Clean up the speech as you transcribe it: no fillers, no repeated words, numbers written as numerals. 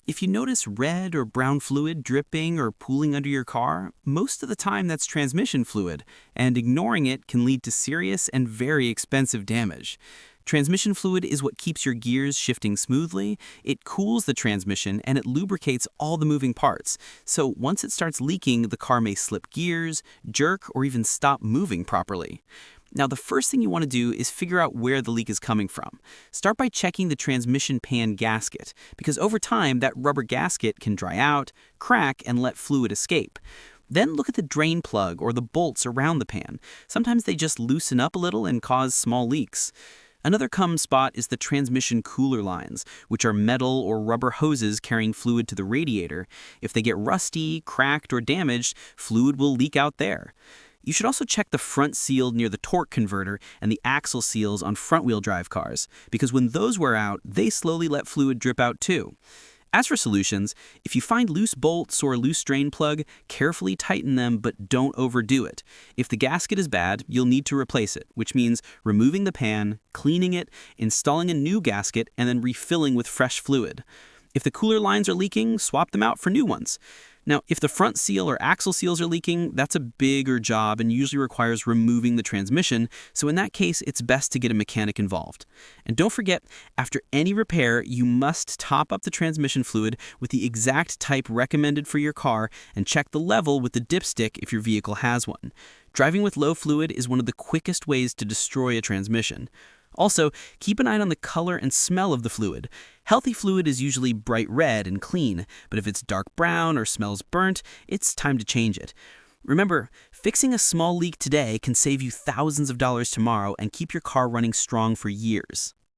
If you notice red or brown fluid dripping or pooling under your car, most of the time that's transmission fluid, and ignoring it can lead to serious and very expensive damage. Transmission fluid is what keeps your gears shifting smoothly, it cools the transmission, and it lubricates all the moving parts. So once it starts leaking, the car may slip gears, jerk, or even stop moving properly. Now, the first thing you want to do is figure out where the leak is coming from. Start by checking the transmission pan gasket, because over time, that rubber gasket can dry out, crack, and let fluid escape. Then look at the drain plug or the bolts around the pan. Sometimes they just loosen up a little and cause small leaks. Another common spot is the transmission cooler lines, which are metal or rubber hoses carrying fluid to the radiator. If they get rusty, cracked, or damaged, fluid will leak out there. You should also check the front seal near the torque converter and the axle seals on front-wheel drive cars, because when those wear out, they slowly let fluid drip out too. As for solutions, if you find loose bolts or a loose drain plug, carefully tighten them but don't overdo it. If the gasket is bad, you'll need to replace it, which means removing the pan, cleaning it, installing a new gasket, and then refilling with fresh fluid. If the cooler lines are leaking, swap them out for new ones. Now, if the front seal or axle seals are leaking, that's a bigger job and usually requires removing the transmission, so in that case, it's best to get a mechanic involved. And don't forget, after any repair, you must top up the transmission fluid with the exact type recommended for your car and check the level with the dipstick if your vehicle has one. Driving with low fluid is one of the quickest ways to destroy a transmission. Also, keep an eye on the color and smell of the fluid. Healthy fluid is usually bright red and clean, but if it's dark brown or smells burnt, it's time to change it. Remember, fixing a small leak today can save you thousands of dollars tomorrow and keep your car running strong for years.